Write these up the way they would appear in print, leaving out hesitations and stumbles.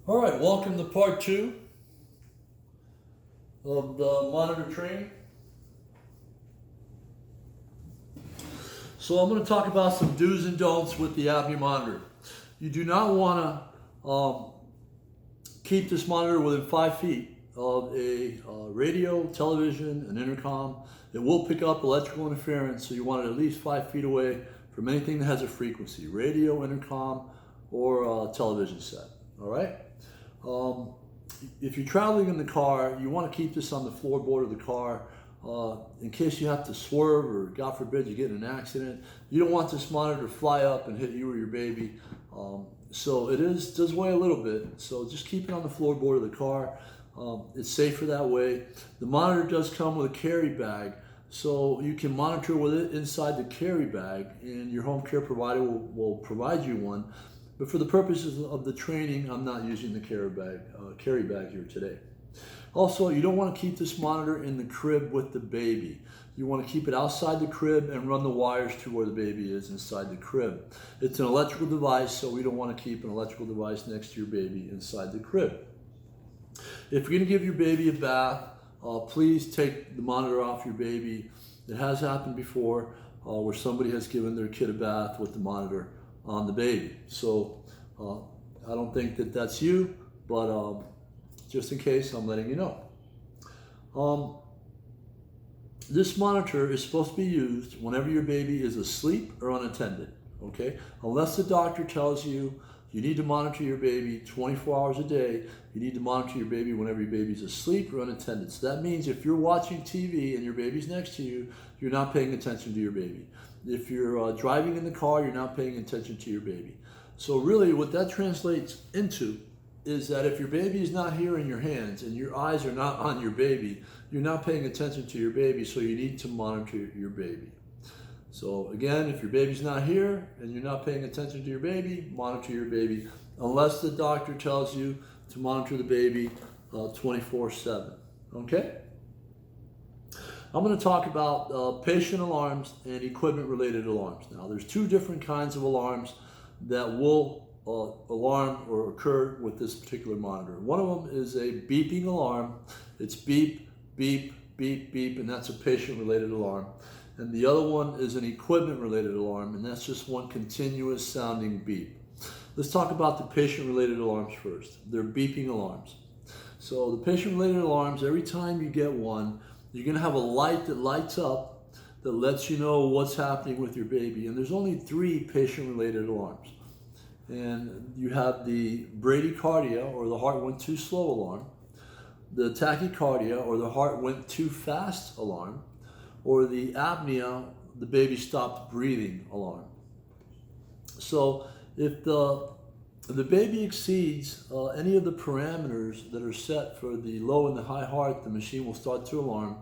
All right, welcome to part two of the monitor training. So I'm going to talk about some do's and don'ts with the Apnea Monitor. You do not want to keep this monitor within 5 feet of a radio, television, an intercom. It will pick up electrical interference, so you want it at least 5 feet away from anything that has a frequency, radio, intercom, or television set. All right? If you're traveling in the car, you want to keep this on the floorboard of the car in case you have to swerve or, God forbid, you get in an accident. You don't want this monitor to fly up and hit you or your baby. So it does weigh a little bit, so just keep it on the floorboard of the car. It's safer that way. The monitor does come with a carry bag, so you can monitor with it inside the carry bag, and your home care provider will provide you one. But for the purposes of the training, I'm not using the carry bag here today. Also, you don't want to keep this monitor in the crib with the baby. You want to keep it outside the crib and run the wires to where the baby is inside the crib. It's an electrical device, so we don't want to keep an electrical device next to your baby inside the crib. If you're going to give your baby a bath, please take the monitor off your baby. It has happened before where somebody has given their kid a bath with the monitor on the baby. So I don't think that that's you, but just in case, I'm letting you know. This monitor is supposed to be used whenever your baby is asleep or unattended, okay? Unless the doctor tells you you need to monitor your baby 24 hours a day, you need to monitor your baby whenever your baby's asleep or unattended. So that means if you're watching TV and your baby's next to you, you're not paying attention to your baby. If you're driving in the car, you're not paying attention to your baby. So really what that translates into is that if your baby is not here in your hands and your eyes are not on your baby, you're not paying attention to your baby, so you need to monitor your baby. So again, if your baby's not here and you're not paying attention to your baby, monitor your baby, unless the doctor tells you to monitor the baby 24/7, okay? I'm going to talk about patient alarms and equipment-related alarms. Now, there's two different kinds of alarms that will alarm or occur with this particular monitor. One of them is a beeping alarm. It's beep, beep, beep, beep, and that's a patient-related alarm. And the other one is an equipment-related alarm, and that's just one continuous sounding beep. Let's talk about the patient-related alarms first. They're beeping alarms. So the patient-related alarms, every time you get one, you're going to have a light that lights up that lets you know what's happening with your baby. And there's only 3 patient-related alarms. And you have the bradycardia, or the heart went too slow alarm, the tachycardia, or the heart went too fast alarm, or the apnea, the baby stopped breathing alarm. So if the baby exceeds any of the parameters that are set for the low and the high heart, the machine will start to alarm,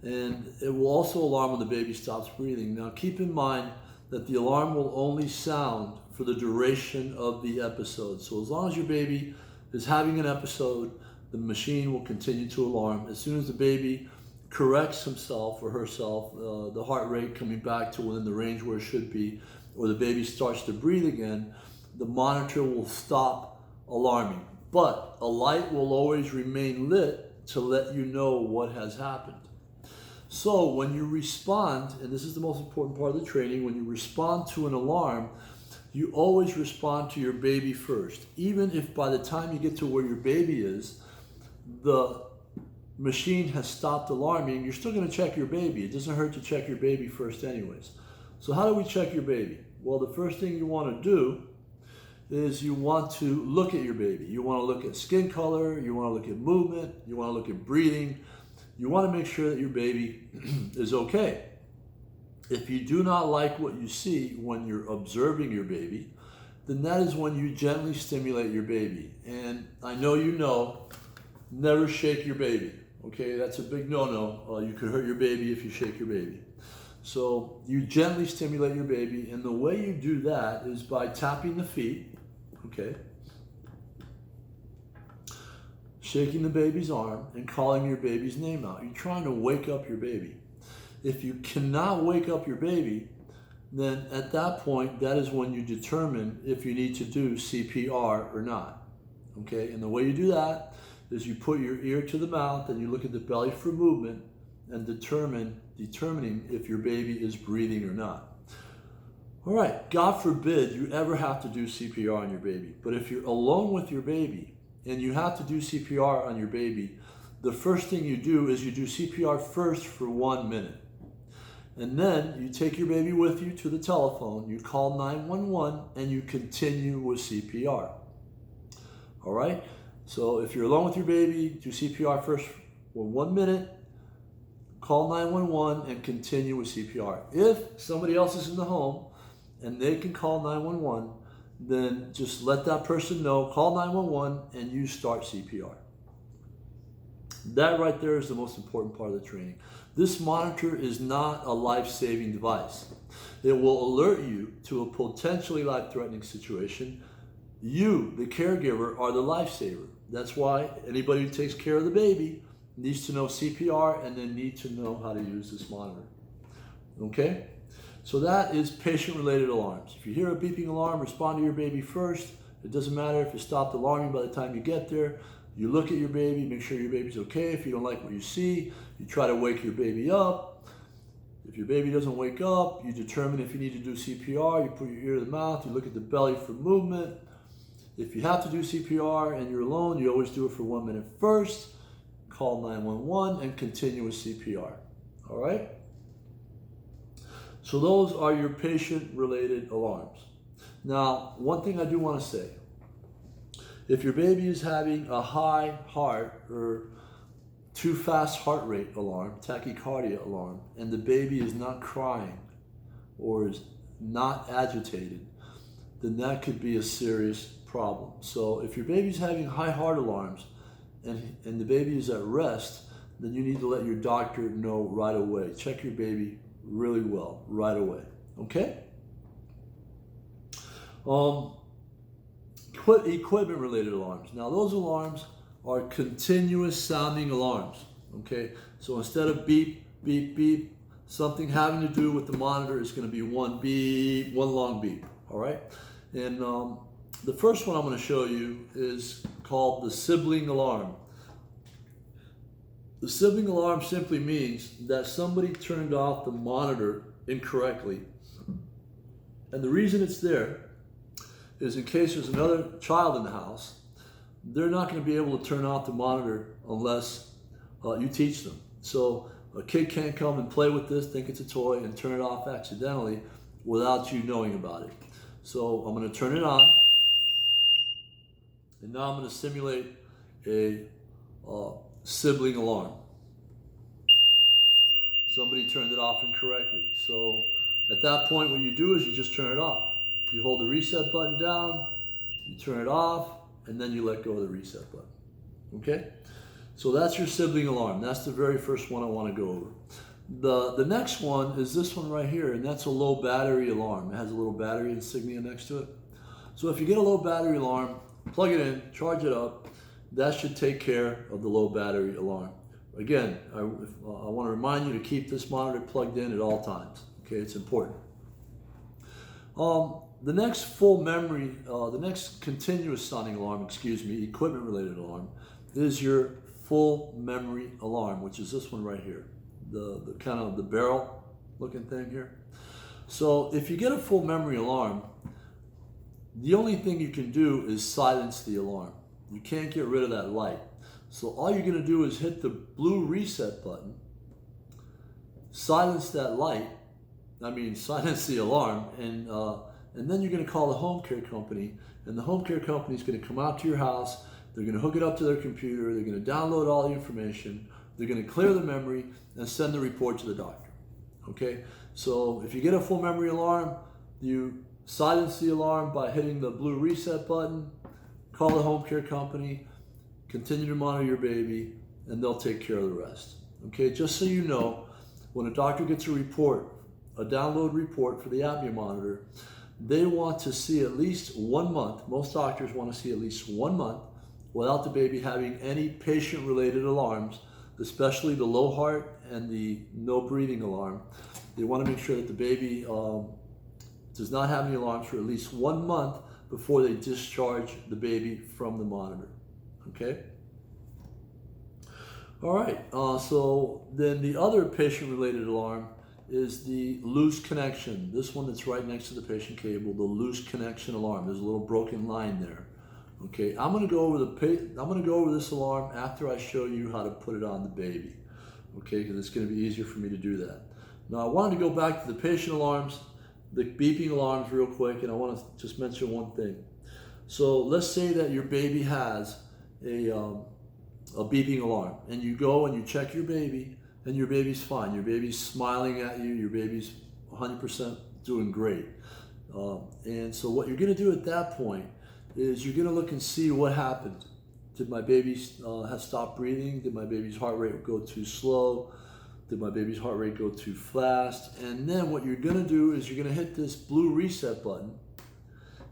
and it will also alarm when the baby stops breathing. Now keep in mind that the alarm will only sound for the duration of the episode. So as long as your baby is having an episode, the machine will continue to alarm. As soon as the baby corrects himself or herself, the heart rate coming back to within the range where it should be, or the baby starts to breathe again, the monitor will stop alarming. But a light will always remain lit to let you know what has happened. So when you respond, and this is the most important part of the training, when you respond to an alarm, you always respond to your baby first. Even if by the time you get to where your baby is, the machine has stopped alarming, you're still going to check your baby. It doesn't hurt to check your baby first anyways. So how do we check your baby? Well, the first thing you want to do is you want to look at your baby. You want to look at skin color, you want to look at movement, you want to look at breathing. You want to make sure that your baby is okay. If you do not like what you see when you're observing your baby, then that is when you gently stimulate your baby. And I know you know, never shake your baby. Okay, that's a big no-no. You could hurt your baby if you shake your baby. So you gently stimulate your baby, and the way you do that is by tapping the feet, okay, shaking the baby's arm, and calling your baby's name out. You're trying to wake up your baby. If you cannot wake up your baby, then at that point, that is when you determine if you need to do CPR or not. Okay, and the way you do that is you put your ear to the mouth and you look at the belly for movement and determining if your baby is breathing or not. All right, God forbid you ever have to do CPR on your baby. But if you're alone with your baby and you have to do CPR on your baby, the first thing you do is you do CPR first for 1 minute. And then you take your baby with you to the telephone, you call 911, and you continue with CPR. All right? So if you're alone with your baby, do CPR first for 1 minute, call 911, and continue with CPR. If somebody else is in the home and they can call 911, then just let that person know, call 911, and you start CPR. That right there is the most important part of the training. This monitor is not a life-saving device. It will alert you to a potentially life-threatening situation. You, the caregiver, are the lifesaver. That's why anybody who takes care of the baby needs to know CPR and then need to know how to use this monitor. Okay? So that is patient-related alarms. If you hear a beeping alarm, respond to your baby first. It doesn't matter if it stopped alarming by the time you get there. You look at your baby, make sure your baby's okay. If you don't like what you see, you try to wake your baby up. If your baby doesn't wake up, you determine if you need to do CPR. You put your ear to the mouth, you look at the belly for movement. If you have to do CPR and you're alone, you always do it for 1 minute first. Call 911 and continue with CPR. All right? So those are your patient-related alarms. Now, one thing I do want to say, if your baby is having a high heart or too fast heart rate alarm, tachycardia alarm, and the baby is not crying or is not agitated, then that could be a serious problem. So if your baby's having high heart alarms and the baby is at rest, then you need to let your doctor know right away. Check your baby really well right away. Okay? Equipment related alarms. Now those alarms are continuous sounding alarms. Okay? So instead of beep, beep, beep, something having to do with the monitor is going to be one beep, one long beep. All right? And the first one I'm going to show you is called the sibling alarm. The sibling alarm simply means that somebody turned off the monitor incorrectly. And the reason it's there is in case there's another child in the house, they're not going to be able to turn off the monitor unless you teach them. So a kid can't come and play with this, think it's a toy, and turn it off accidentally without you knowing about it. So I'm going to turn it on, and now I'm going to simulate a sibling alarm. Somebody turned it off incorrectly. So at that point, what you do is you just turn it off. You hold the reset button down, you turn it off, and then you let go of the reset button. Okay? So that's your sibling alarm. That's the very first one I want to go over. The next one is this one right here, and that's a low battery alarm. It has a little battery insignia next to it. So if you get a low battery alarm, plug it in, charge it up. That should take care of the low battery alarm. Again, I want to remind you to keep this monitor plugged in at all times. Okay, it's important. The next full memory, the next continuous sounding alarm, equipment related alarm, is your full memory alarm, which is this one right here. The kind of the barrel looking thing here. So if you get a full memory alarm, the only thing you can do is silence the alarm. You can't get rid of that light. So all you're going to do is hit the blue reset button, silence that light, silence the alarm, and then you're going to call the home care company, and the home care company is going to come out to your house. They're going to hook it up to their computer. They're going to download all the information. They're going to clear the memory and send the report to the doctor. Okay? So if you get a full memory alarm, you silence the alarm by hitting the blue reset button, call the home care company, continue to monitor your baby, and they'll take care of the rest. Okay? Just so you know, when a doctor gets a report, a download report for the apnea monitor, they want to see at least 1 month. Most doctors want to see at least 1 month without the baby having any patient-related alarms, especially the low heart and the no breathing alarm. They want to make sure that the baby does not have any alarms for at least 1 month before they discharge the baby from the monitor. Okay? All right, so then the other patient-related alarm is the loose connection. This one that's right next to the patient cable, the loose connection alarm. There's a little broken line there. Okay, I'm going to go over this alarm after I show you how to put it on the baby. Okay, because it's going to be easier for me to do that. Now I wanted to go back to the patient alarms, the beeping alarms real quick, and I want to just mention one thing. So let's say that your baby has a beeping alarm, and you go and you check your baby, and your baby's fine. Your baby's smiling at you. Your baby's 100% doing great. And so what you're going to do at that point is you're going to look and see what happened. Did my baby have stopped breathing? Did my baby's heart rate go too slow? Did my baby's heart rate go too fast? And then what you're going to do is you're going to hit this blue reset button,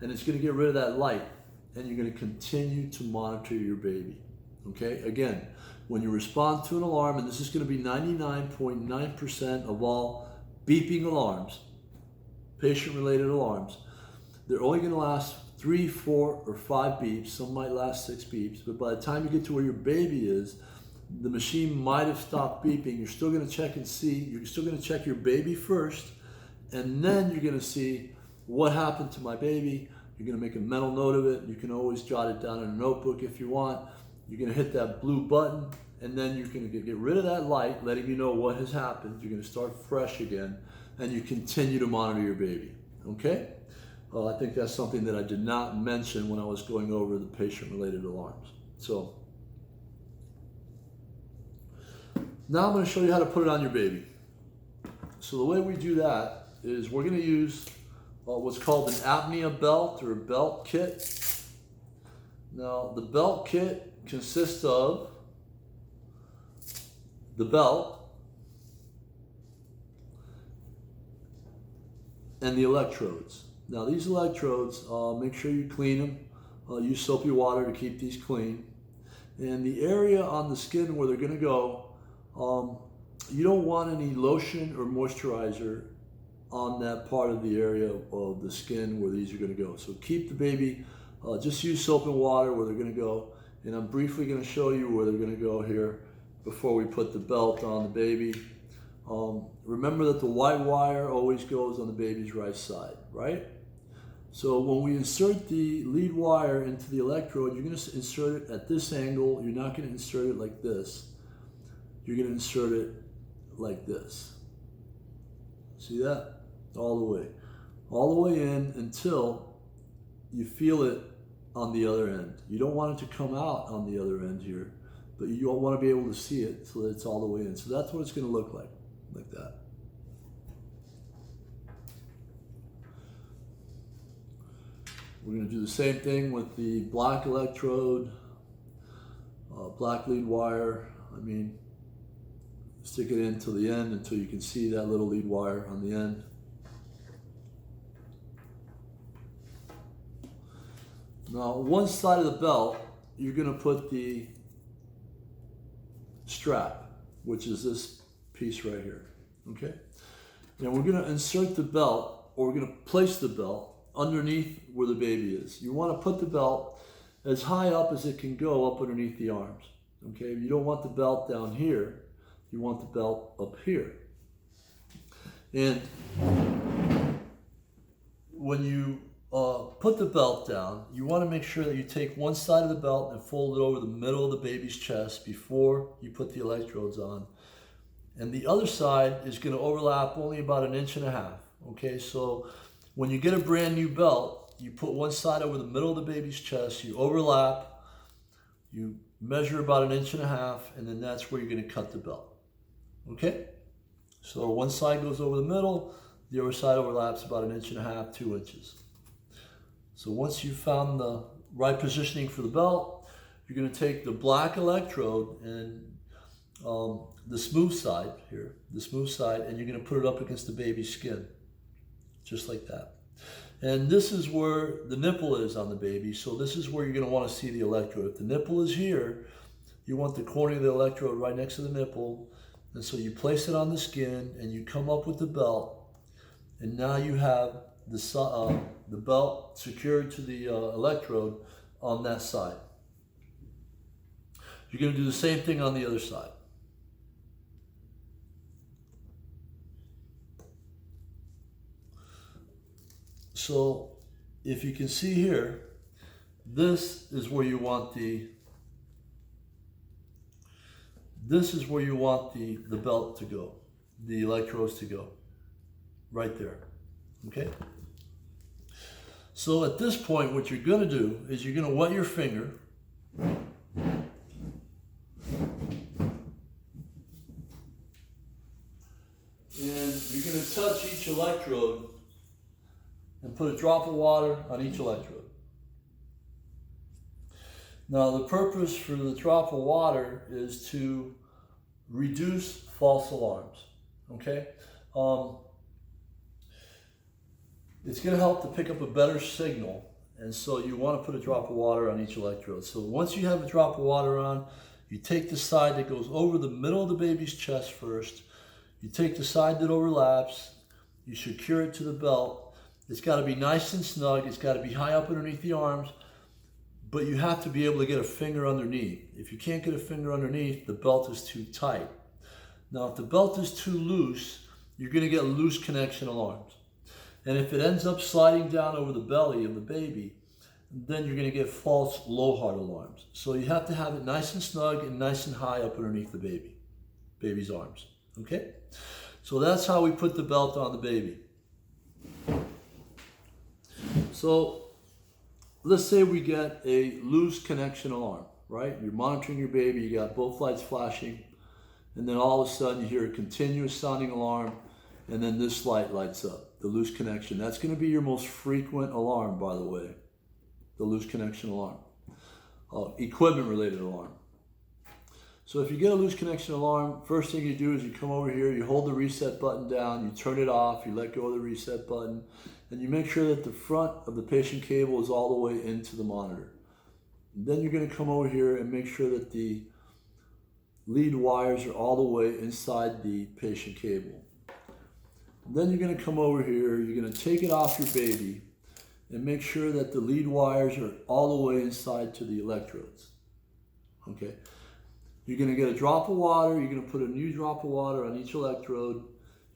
and it's going to get rid of that light, and you're going to continue to monitor your baby. Okay, again, when you respond to an alarm, and this is going to be 99.9% of all beeping alarms, patient-related alarms, they're only going to last 3, 4, or 5 beeps. Some might last 6 beeps, but by the time you get to where your baby is, the machine might have stopped beeping. You're still going to check and see. You're still going to check your baby first, and then you're going to see what happened to my baby. You're going to make a mental note of it. You can always jot it down in a notebook if you want. You're going to hit that blue button, and then you're going to get rid of that light, letting you know what has happened. You're going to start fresh again, and you continue to monitor your baby. Okay? I think that's something that I did not mention when I was going over the patient-related alarms. So now I'm going to show you how to put it on your baby. So the way we do that is we're going to use what's called an apnea belt or a belt kit. Now the belt kit consists of the belt and the electrodes. Now these electrodes, make sure you clean them. Use soapy water to keep these clean. And the area on the skin where they're going to go, you don't want any lotion or moisturizer on that part of the area of the skin where these are going to go. So keep the baby, just use soap and water where they're going to go. And I'm briefly going to show you where they're going to go here before we put the belt on the baby. Remember that the white wire always goes on the baby's right side, right? So when we insert the lead wire into the electrode, you're going to insert it at this angle. You're not going to insert it like this. You're going to insert it like this. See that? All the way in until you feel it on the other end. You don't want it to come out on the other end here, but you don't want to be able to see it so that it's all the way in. So that's what it's going to look like that. We're going to do the same thing with the black electrode, black lead wire. Stick it in till the end until you can see that little lead wire on the end. Now, one side of the belt, you're going to put the strap, which is this piece right here. Okay? Now we're going to insert the belt, or we're going to place the belt underneath where the baby is. You want to put the belt as high up as it can go up underneath the arms. Okay? You don't want the belt down here. You want the belt up here. And when you put the belt down, you want to make sure that you take one side of the belt and fold it over the middle of the baby's chest before you put the electrodes on. And the other side is going to overlap only about 1.5 inches. Okay, so when you get a brand new belt, you put one side over the middle of the baby's chest, you overlap, you measure about 1.5 inches, and then that's where you're going to cut the belt. Okay, so one side goes over the middle, the other side overlaps about 1.5 inches, 2 inches. So once you've found the right positioning for the belt, you're going to take the black electrode and the smooth side here, and you're going to put it up against the baby's skin, just like that. And this is where the nipple is on the baby, so this is where you're going to want to see the electrode. If the nipple is here, you want the corner of the electrode right next to the nipple, and so you place it on the skin, and you come up with the belt, and now you have the belt secured to the electrode on that side. You're going to do the same thing on the other side. So if you can see here, this is where you want the belt to go, the electrodes to go, right there, okay? So at this point, what you're gonna do is you're gonna wet your finger, and you're gonna touch each electrode and put a drop of water on each electrode. Now the purpose for the drop of water is to reduce false alarms, okay? It's going to help to pick up a better signal, and so you want to put a drop of water on each electrode. So once you have a drop of water on, you take the side that goes over the middle of the baby's chest first, you take the side that overlaps, you secure it to the belt. It's got to be nice and snug, it's got to be high up underneath the arms, but you have to be able to get a finger underneath. If you can't get a finger underneath, the belt is too tight. Now, if the belt is too loose, you're going to get loose connection alarms. And if it ends up sliding down over the belly of the baby, then you're going to get false low heart alarms. So you have to have it nice and snug and nice and high up underneath the baby's arms. Okay? So that's how we put the belt on the baby. So let's say we get a loose connection alarm, right? You're monitoring your baby, you got both lights flashing, and then all of a sudden you hear a continuous sounding alarm, and then this light lights up, the loose connection. That's going to be your most frequent alarm, by the way, the loose connection alarm, equipment related alarm. So if you get a loose connection alarm, first thing you do is you come over here, you hold the reset button down, you turn it off, you let go of the reset button, and you make sure that the front of the patient cable is all the way into the monitor. And then you're going to come over here and make sure that the lead wires are all the way inside the patient cable. And then you're going to come over here, you're going to take it off your baby and make sure that the lead wires are all the way inside to the electrodes. Okay? You're going to get a drop of water, you're going to put a new drop of water on each electrode.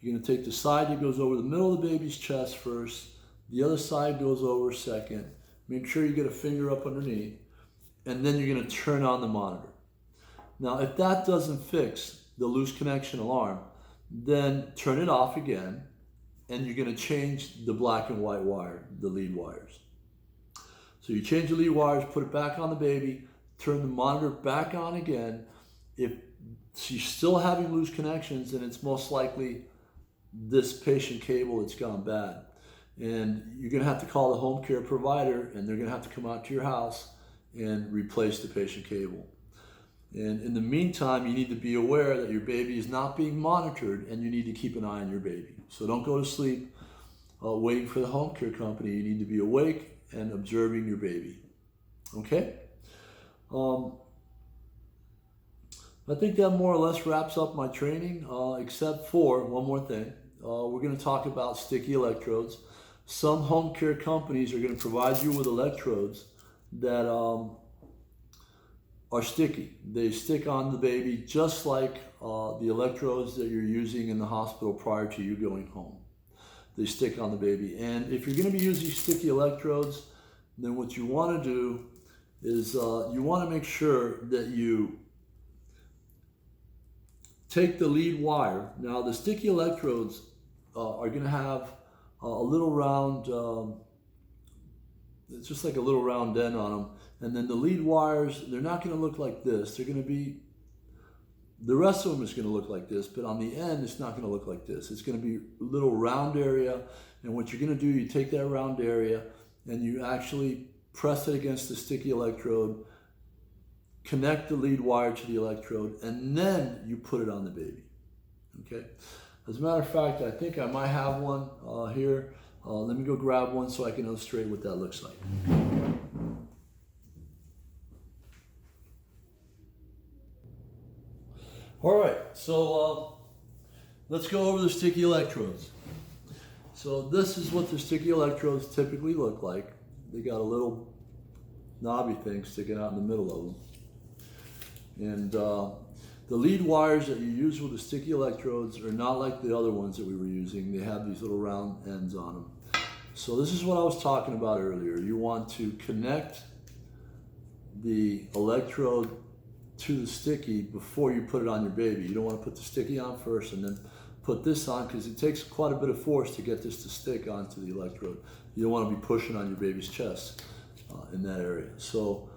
You're going to take the side that goes over the middle of the baby's chest first, the other side goes over second. Make sure you get a finger up underneath, and then you're going to turn on the monitor. Now, if that doesn't fix the loose connection alarm, then turn it off again, and you're going to change the black and white wire, the lead wires. So you change the lead wires, put it back on the baby, turn the monitor back on again. If she's still having loose connections, then it's most likely this patient cable that's gone bad. And you're going to have to call the home care provider, and they're going to have to come out to your house and replace the patient cable. And in the meantime, you need to be aware that your baby is not being monitored, and you need to keep an eye on your baby. So don't go to sleep waiting for the home care company. You need to be awake and observing your baby. Okay? I think that more or less wraps up my training, except for one more thing. We're going to talk about sticky electrodes. Some home care companies are going to provide you with electrodes that are sticky. They stick on the baby just like the electrodes that you're using in the hospital prior to you going home. They stick on the baby. And if you're going to be using sticky electrodes, then what you want to do is you want to make sure that you take the lead wire. Now the sticky electrodes are going to have a little round, it's just like a little round end on them. And then the lead wires, they're not going to look like this. They're going to be, the rest of them is going to look like this, but on the end, it's not going to look like this. It's going to be a little round area. And what you're going to do, you take that round area and you actually press it against the sticky electrode, connect the lead wire to the electrode, and then you put it on the baby. Okay? As a matter of fact, I think I might have one here. Let me go grab one so I can illustrate what that looks like. All right, so let's go over the sticky electrodes. So this is what the sticky electrodes typically look like. They got a little knobby thing sticking out in the middle of them. And the lead wires that you use with the sticky electrodes are not like the other ones that we were using. They have these little round ends on them. So this is what I was talking about earlier. You want to connect the electrode to the sticky before you put it on your baby. You don't want to put the sticky on first and then put this on, because it takes quite a bit of force to get this to stick onto the electrode. You don't want to be pushing on your baby's chest in that area. So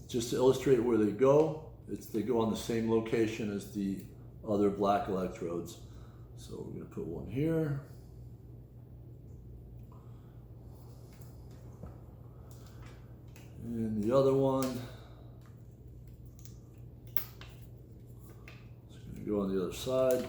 just to illustrate where they go, they go on the same location as the other black electrodes. So we're going to put one here. And the other one is going to go on the other side.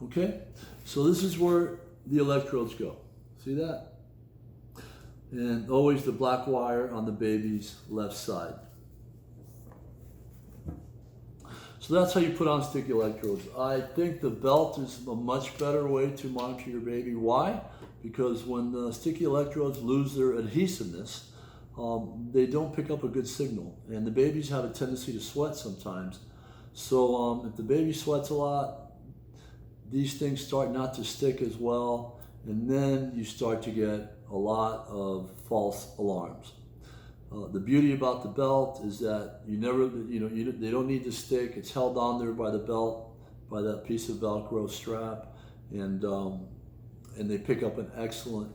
Okay, so this is where the electrodes go. See that? And always the black wire on the baby's left side. So that's how you put on sticky electrodes. I think the belt is a much better way to monitor your baby. Why? Because when the sticky electrodes lose their adhesiveness, they don't pick up a good signal. And the babies have a tendency to sweat sometimes. So if the baby sweats a lot, these things start not to stick as well, and then you start to get a lot of false alarms. The beauty about the belt is that they don't need to stick. It's held on there by the belt, by that piece of Velcro strap, and they pick up an excellent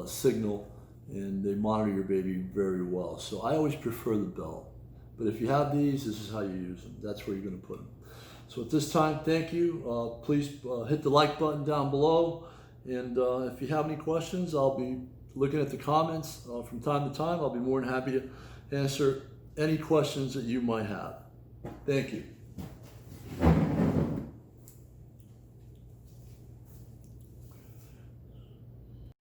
signal, and they monitor your baby very well. So I always prefer the belt. But if you have these, this is how you use them. That's where you're going to put them. So at this time, thank you. Please hit the like button down below. And if you have any questions, I'll be looking at the comments from time to time. I'll be more than happy to answer any questions that you might have. Thank you.